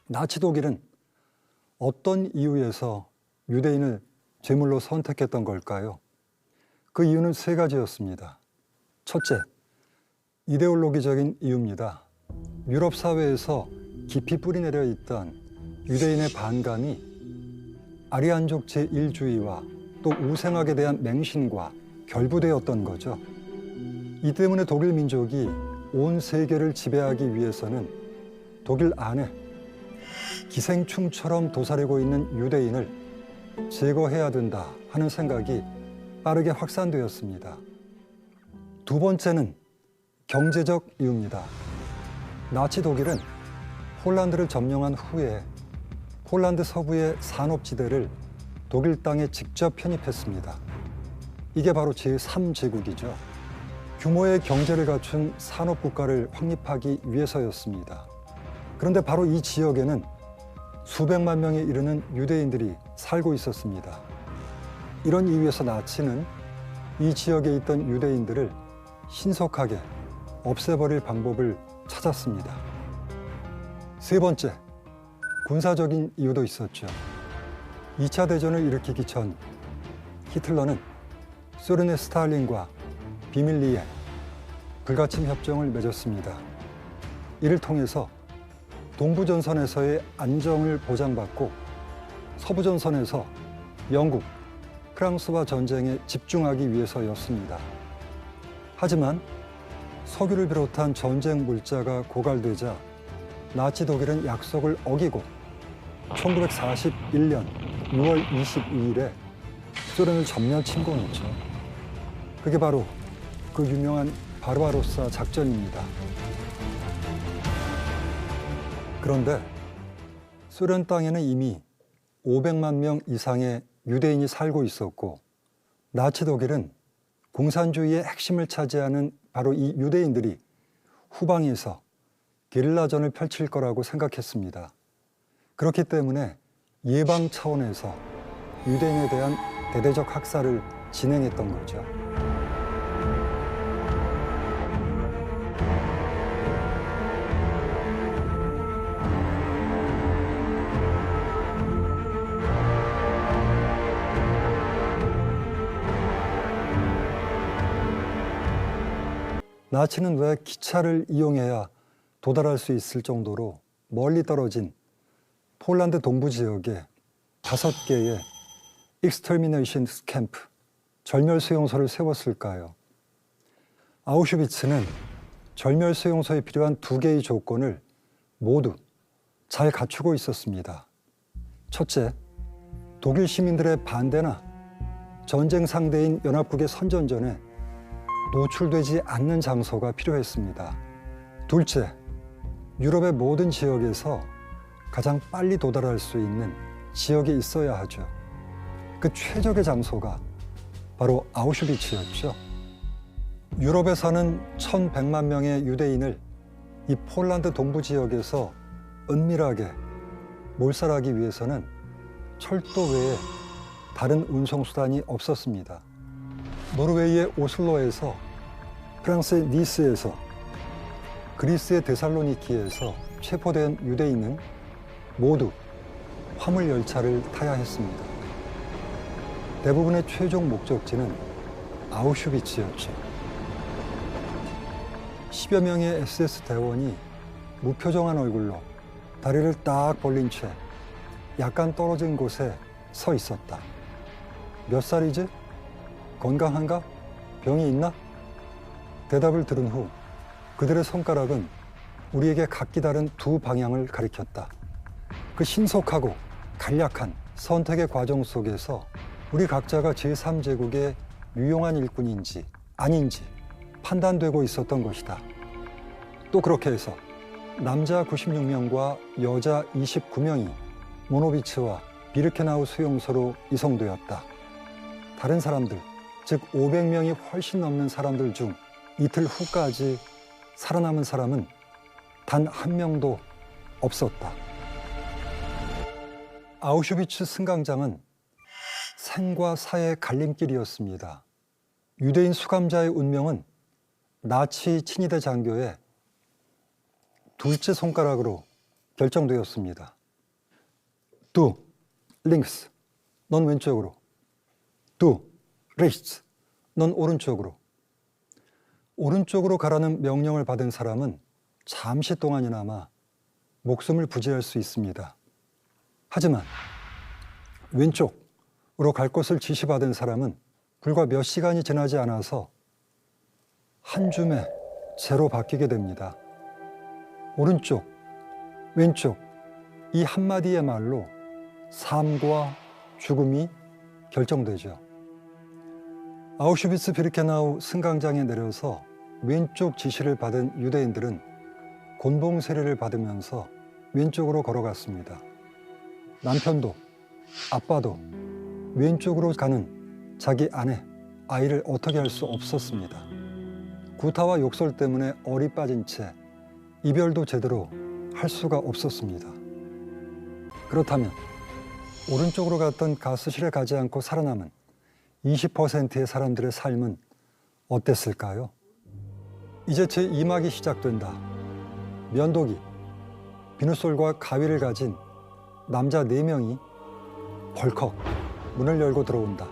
나치 독일은 어떤 이유에서 유대인을 제물로 선택했던 걸까요? 그 이유는 세 가지였습니다. 첫째, 이데올로기적인 이유입니다. 유럽 사회에서 깊이 뿌리내려 있던 유대인의 반감이 아리안족 제1주의와 또 우생학에 대한 맹신과 결부되었던 거죠. 이 때문에 독일 민족이 온 세계를 지배하기 위해서는 독일 안에 기생충처럼 도사리고 있는 유대인을 제거해야 된다 하는 생각이 빠르게 확산되었습니다. 두 번째는 경제적 이유입니다. 나치 독일은 폴란드를 점령한 후에 폴란드 서부의 산업지대를 독일 땅에 직접 편입했습니다. 이게 바로 제3제국이죠. 규모의 경제를 갖춘 산업국가를 확립하기 위해서였습니다. 그런데 바로 이 지역에는 수백만 명에 이르는 유대인들이 살고 있었습니다. 이런 이유에서 나치는 이 지역에 있던 유대인들을 신속하게 없애버릴 방법을 찾았습니다. 세 번째, 군사적인 이유도 있었죠. 2차 대전을 일으키기 전 히틀러는 소련의 스탈린과 비밀리에 불가침 협정을 맺었습니다. 이를 통해서 동부전선에서의 안정을 보장받고 서부전선에서 영국, 프랑스와 전쟁에 집중하기 위해서였습니다. 하지만 석유를 비롯한 전쟁 물자가 고갈되자 나치 독일은 약속을 어기고 1941년 6월 22일에 소련을 전면 침공했죠. 그게 바로 그 유명한 바르바로사 작전입니다. 그런데 소련 땅에는 이미 500만 명 이상의 유대인이 살고 있었고 나치 독일은 공산주의의 핵심을 차지하는 바로 이 유대인들이 후방에서 게릴라전을 펼칠 거라고 생각했습니다. 그렇기 때문에 예방 차원에서 유대인에 대한 대대적 학살을 진행했던 거죠. 나치는 왜 기차를 이용해야 도달할 수 있을 정도로 멀리 떨어진 폴란드 동부 지역에 5개의 익스터미네이션 캠프, 절멸 수용소를 세웠을까요? 아우슈비츠는 절멸 수용소에 필요한 2개의 조건을 모두 잘 갖추고 있었습니다. 첫째, 독일 시민들의 반대나 전쟁 상대인 연합국의 선전전에 노출되지 않는 장소가 필요했습니다. 둘째, 유럽의 모든 지역에서 가장 빨리 도달할 수 있는 지역에 있어야 하죠. 그 최적의 장소가 바로 아우슈비츠였죠. 유럽에 사는 1,100만 명의 유대인을 이 폴란드 동부 지역에서 은밀하게 몰살하기 위해서는 철도 외에 다른 운송수단이 없었습니다. 노르웨이의 오슬로에서, 프랑스의 니스에서, 그리스의 데살로니키에서 체포된 유대인은 모두 화물 열차를 타야 했습니다. 대부분의 최종 목적지는 아우슈비츠였죠. 10여 명의 SS 대원이 무표정한 얼굴로 다리를 딱 벌린 채 약간 떨어진 곳에 서 있었다. 몇 살이지? 건강한가? 병이 있나? 대답을 들은 후 그들의 손가락은 우리에게 각기 다른 2 방향을 가리켰다. 그 신속하고 간략한 선택의 과정 속에서 우리 각자가 제3제국의 유용한 일꾼인지 아닌지 판단되고 있었던 것이다. 또 그렇게 해서 남자 96명과 여자 29명이 모노비츠와 비르케나우 수용소로 이송되었다. 다른 사람들, 즉 500명이 훨씬 넘는 사람들 중 이틀 후까지 살아남은 사람은 단 1명도 없었다. 아우슈비츠 승강장은 생과 사의 갈림길이었습니다. 유대인 수감자의 운명은 나치 친위대 장교의 둘째 손가락으로 결정되었습니다. Du links, 넌 왼쪽으로. Du rechts, 넌 오른쪽으로. 오른쪽으로 가라는 명령을 받은 사람은 잠시 동안이나마 목숨을 부지할 수 있습니다. 하지만 왼쪽으로 갈 곳을 지시받은 사람은 불과 몇 시간이 지나지 않아서 한 줌에 죄로 바뀌게 됩니다. 오른쪽, 왼쪽 이 한마디의 말로 삶과 죽음이 결정되죠. 아우슈비츠 비르케나우 승강장에 내려서 왼쪽 지시를 받은 유대인들은 곤봉 세례를 받으면서 왼쪽으로 걸어갔습니다. 남편도 아빠도 왼쪽으로 가는 자기 아내, 아이를 어떻게 할 수 없었습니다. 구타와 욕설 때문에 얼이 빠진 채 이별도 제대로 할 수가 없었습니다. 그렇다면 오른쪽으로 갔던 가스실에 가지 않고 살아남은 20%의 사람들의 삶은 어땠을까요? 이제 제2막이 시작된다. 면도기, 비누솔과 가위를 가진 남자 4명이 벌컥 문을 열고 들어온다.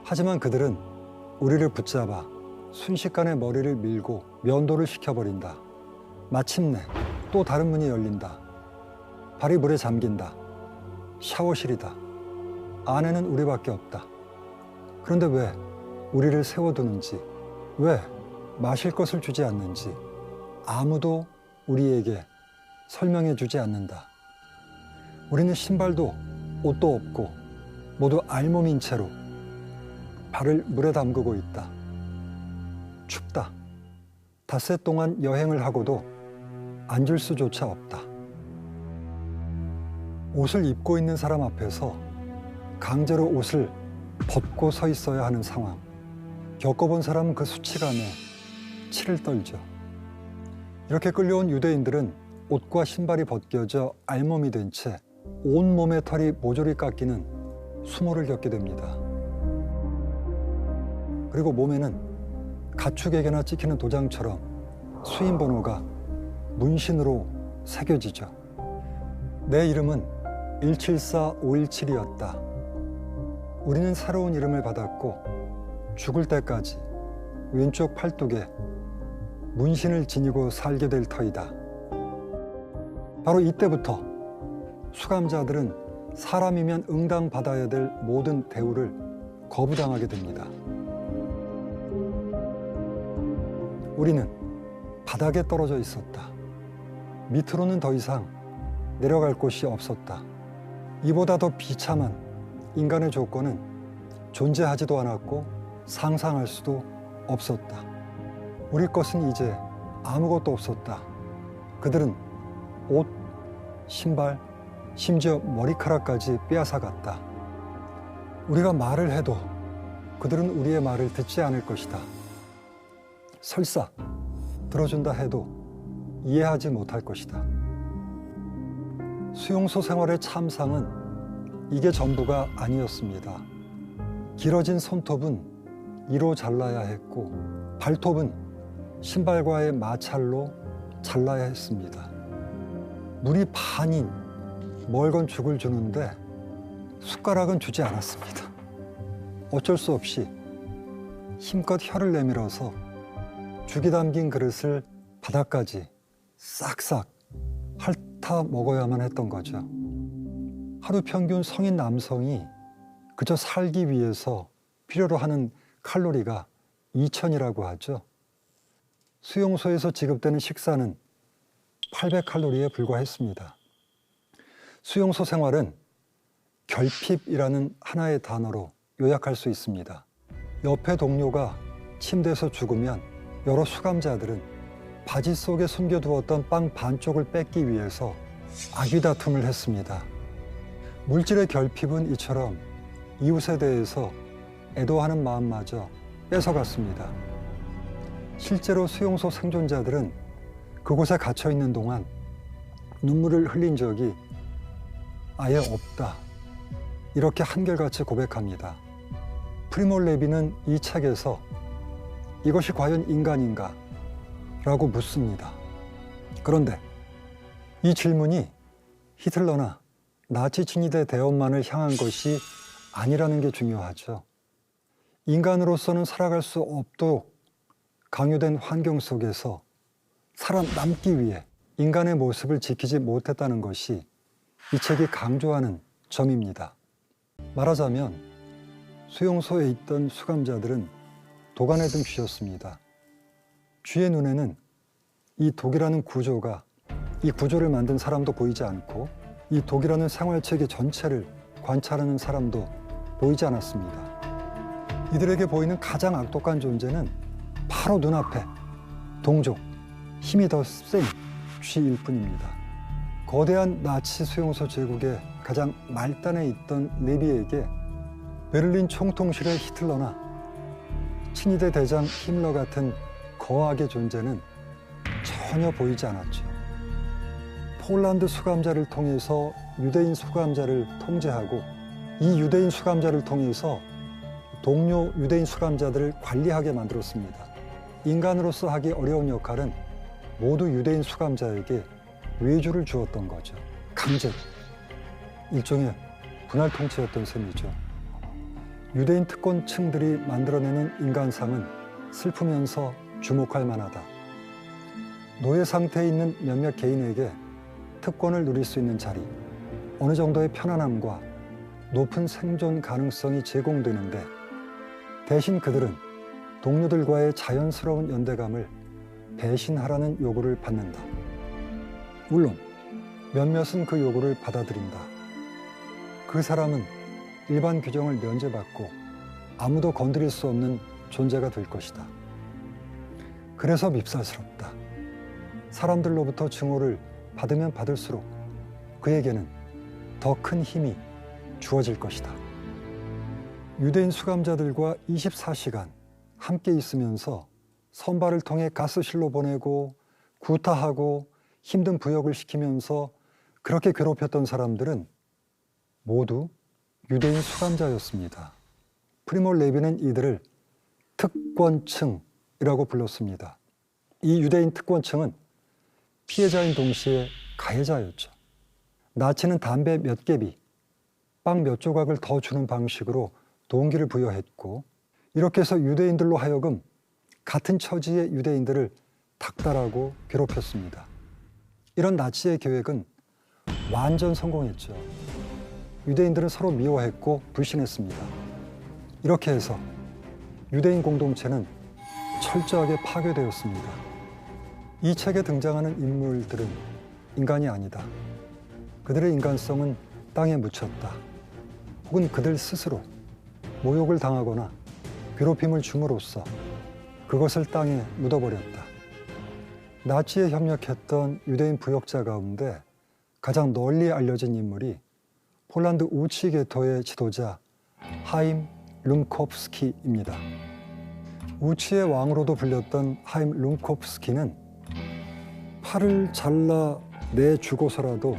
하지만 그들은 우리를 붙잡아 순식간에 머리를 밀고 면도를 시켜버린다. 마침내 또 다른 문이 열린다. 발이 물에 잠긴다. 샤워실이다. 안에는 우리밖에 없다. 그런데 왜 우리를 세워두는지, 왜 마실 것을 주지 않는지 아무도 우리에게 설명해 주지 않는다. 우리는 신발도 옷도 없고 모두 알몸인 채로 발을 물에 담그고 있다. 춥다. 닷새 동안 여행을 하고도 앉을 수조차 없다. 옷을 입고 있는 사람 앞에서 강제로 옷을 벗고 서 있어야 하는 상황. 겪어본 사람은 그 수치감에 치를 떨죠. 이렇게 끌려온 유대인들은 옷과 신발이 벗겨져 알몸이 된 채 온몸의 털이 모조리 깎이는 수모를 겪게 됩니다. 그리고 몸에는 가축에게나 찍히는 도장처럼 수인 번호가 문신으로 새겨지죠. 내 이름은 174517이었다. 우리는 새로운 이름을 받았고 죽을 때까지 왼쪽 팔뚝에 문신을 지니고 살게 될 터이다. 바로 이때부터 수감자들은 사람이면 응당받아야 될 모든 대우를 거부당하게 됩니다. 우리는 바닥에 떨어져 있었다. 밑으로는 더 이상 내려갈 곳이 없었다. 이보다 더 비참한 인간의 조건은 존재하지도 않았고 상상할 수도 없었다. 우리 것은 이제 아무것도 없었다. 그들은 옷, 신발, 심지어 머리카락까지 빼앗아갔다. 우리가 말을 해도 그들은 우리의 말을 듣지 않을 것이다. 설사 들어준다 해도 이해하지 못할 것이다. 수용소 생활의 참상은 이게 전부가 아니었습니다. 길어진 손톱은 이로 잘라야 했고 발톱은 신발과의 마찰로 잘라야 했습니다. 물이 반인 멀건 죽을 주는데 숟가락은 주지 않았습니다. 어쩔 수 없이 힘껏 혀를 내밀어서 죽이 담긴 그릇을 바닥까지 싹싹 핥아 먹어야만 했던 거죠. 하루 평균 성인 남성이 그저 살기 위해서 필요로 하는 칼로리가 2000이라고 하죠. 수용소에서 지급되는 식사는 800칼로리에 불과했습니다. 수용소 생활은 결핍이라는 하나의 단어로 요약할 수 있습니다. 옆에 동료가 침대에서 죽으면 여러 수감자들은 바지 속에 숨겨두었던 빵 반쪽을 뺏기 위해서 아귀다툼을 했습니다. 물질의 결핍은 이처럼 이웃에 대해서 애도하는 마음마저 뺏어갔습니다. 실제로 수용소 생존자들은 그곳에 갇혀 있는 동안 눈물을 흘린 적이 아예 없다. 이렇게 한결같이 고백합니다. 프리모 레비는 이 책에서 이것이 과연 인간인가? 라고 묻습니다. 그런데 이 질문이 히틀러나 나치 친위대 대원만을 향한 것이 아니라는 게 중요하죠. 인간으로서는 살아갈 수 없도록 강요된 환경 속에서 살아남기 위해 인간의 모습을 지키지 못했다는 것이 이 책이 강조하는 점입니다. 말하자면 수용소에 있던 수감자들은 도간에 든 쥐였습니다. 쥐의 눈에는 이 독이라는 구조가, 이 구조를 만든 사람도 보이지 않고 이 독이라는 생활체계 전체를 관찰하는 사람도 보이지 않았습니다. 이들에게 보이는 가장 악독한 존재는 바로 눈앞에 동족, 힘이 더 센 쥐일 뿐입니다. 거대한 나치 수용소 제국의 가장 말단에 있던 레비에게 베를린 총통실의 히틀러나 친위대 대장 히mm러 같은 거악의 존재는 전혀 보이지 않았죠. 폴란드 수감자를 통해서 유대인 수감자를 통제하고 이 유대인 수감자를 통해서 동료 유대인 수감자들을 관리하게 만들었습니다. 인간으로서 하기 어려운 역할은 모두 유대인 수감자에게 외주를 주었던 거죠. 강제로. 일종의 분할 통치였던 셈이죠. 유대인 특권층들이 만들어내는 인간상은 슬프면서 주목할 만하다. 노예 상태에 있는 몇몇 개인에게 특권을 누릴 수 있는 자리, 어느 정도의 편안함과 높은 생존 가능성이 제공되는데 대신 그들은 동료들과의 자연스러운 연대감을 배신하라는 요구를 받는다. 물론 몇몇은 그 요구를 받아들인다. 그 사람은 일반 규정을 면제받고 아무도 건드릴 수 없는 존재가 될 것이다. 그래서 밉살스럽다. 사람들로부터 증오를 받으면 받을수록 그에게는 더 큰 힘이 주어질 것이다. 유대인 수감자들과 24시간 함께 있으면서 선발을 통해 가스실로 보내고 구타하고 힘든 부역을 시키면서 그렇게 괴롭혔던 사람들은 모두 유대인 수감자였습니다. 프리모 레비는 이들을 특권층이라고 불렀습니다. 이 유대인 특권층은 피해자인 동시에 가해자였죠. 나치는 담배 몇 개비, 빵 몇 조각을 더 주는 방식으로 동기를 부여했고 이렇게 해서 유대인들로 하여금 같은 처지의 유대인들을 닥달하고 괴롭혔습니다. 이런 나치의 계획은 완전 성공했죠. 유대인들은 서로 미워했고 불신했습니다. 이렇게 해서 유대인 공동체는 철저하게 파괴되었습니다. 이 책에 등장하는 인물들은 인간이 아니다. 그들의 인간성은 땅에 묻혔다. 혹은 그들 스스로 모욕을 당하거나 괴롭힘을 줌으로써 그것을 땅에 묻어버렸다. 나치에 협력했던 유대인 부역자 가운데 가장 널리 알려진 인물이 폴란드 우치 계토의 지도자 하임 룸코프스키입니다. 우치의 왕으로도 불렸던 하임 룸코프스키는 팔을 잘라 내주고서라도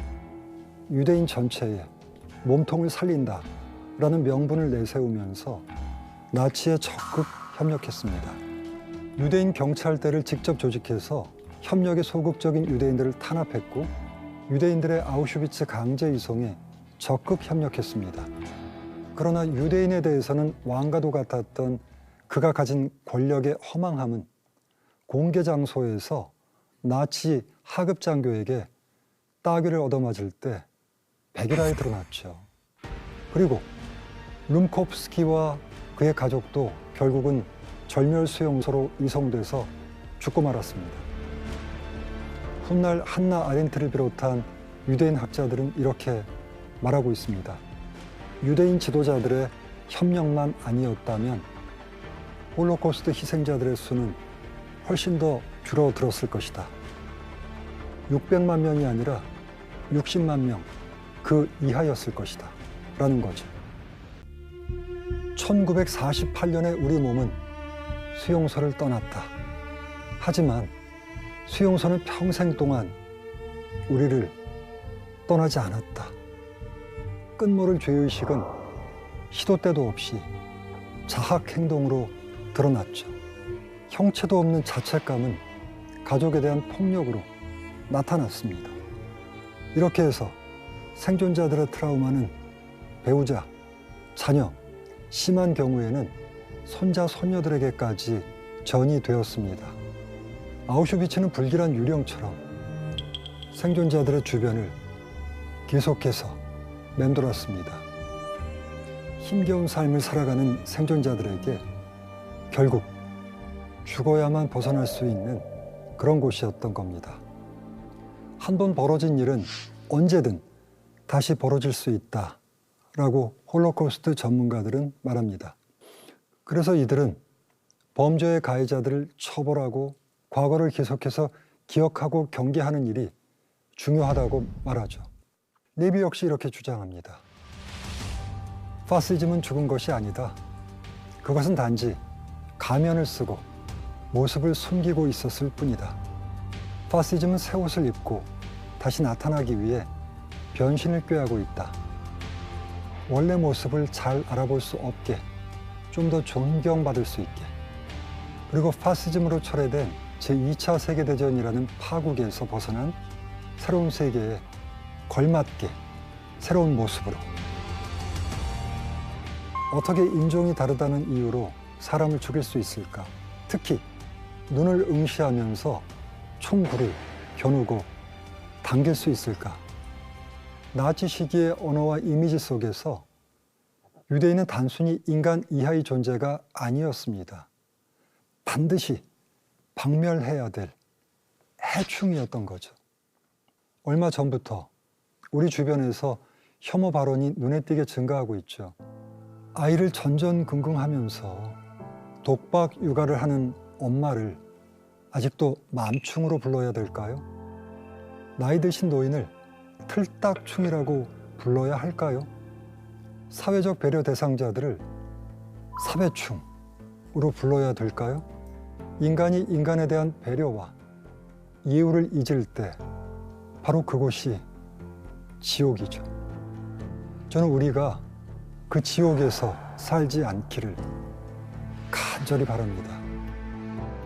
유대인 전체에 몸통을 살린다라는 명분을 내세우면서 나치에 적극 협력했습니다. 유대인 경찰대를 직접 조직해서 협력에 소극적인 유대인들을 탄압했고 유대인들의 아우슈비츠 강제 이송에 적극 협력했습니다. 그러나 유대인에 대해서는 왕과도 같았던 그가 가진 권력의 허망함은 공개 장소에서 나치 하급 장교에게 따귀를 얻어맞을 때 백일하에 드러났죠. 그리고 룸코프스키와 그의 가족도 결국은 절멸수용소로 이송돼서 죽고 말았습니다. 훗날 한나 아렌트를 비롯한 유대인 학자들은 이렇게 말하고 있습니다. 유대인 지도자들의 협력만 아니었다면 홀로코스트 희생자들의 수는 훨씬 더 줄어들었을 것이다. 600만 명이 아니라 60만 명 그 이하였을 것이다. 라는 거죠. 1948년에 우리 몸은 수용소를 떠났다. 하지만 수용소는 평생 동안 우리를 떠나지 않았다. 끝모를 죄의식은 시도 때도 없이 자학 행동으로 드러났죠. 형체도 없는 자책감은 가족에 대한 폭력으로 나타났습니다. 이렇게 해서 생존자들의 트라우마는 배우자, 자녀, 심한 경우에는 손자, 손녀들에게까지 전이 되었습니다. 아우슈비츠는 불길한 유령처럼 생존자들의 주변을 계속해서 맴돌았습니다. 힘겨운 삶을 살아가는 생존자들에게 결국 죽어야만 벗어날 수 있는 그런 곳이었던 겁니다. 한 번 벌어진 일은 언제든 다시 벌어질 수 있다라고 홀로코스트 전문가들은 말합니다. 그래서 이들은 범죄의 가해자들을 처벌하고 과거를 계속해서 기억하고 경계하는 일이 중요하다고 말하죠. 레비 역시 이렇게 주장합니다. 파시즘은 죽은 것이 아니다. 그것은 단지 가면을 쓰고 모습을 숨기고 있었을 뿐이다. 파시즘은 새 옷을 입고 다시 나타나기 위해 변신을 꾀하고 있다. 원래 모습을 잘 알아볼 수 없게, 좀 더 존경받을 수 있게, 그리고 파시즘으로 철회된 제2차 세계대전이라는 파국에서 벗어난 새로운 세계에 걸맞게 새로운 모습으로. 어떻게 인종이 다르다는 이유로 사람을 죽일 수 있을까? 특히 눈을 응시하면서 총구를 겨누고 당길 수 있을까? 나치 시기의 언어와 이미지 속에서 유대인은 단순히 인간 이하의 존재가 아니었습니다. 반드시 박멸해야 될 해충이었던 거죠. 얼마 전부터 우리 주변에서 혐오 발언이 눈에 띄게 증가하고 있죠. 아이를 전전긍긍하면서 독박 육아를 하는 엄마를 아직도 맘충으로 불러야 될까요? 나이 드신 노인을 틀딱충이라고 불러야 할까요? 사회적 배려 대상자들을 사배충으로 불러야 될까요? 인간이 인간에 대한 배려와 이유를 잊을 때 바로 그곳이 지옥이죠. 저는 우리가 그 지옥에서 살지 않기를 간절히 바랍니다.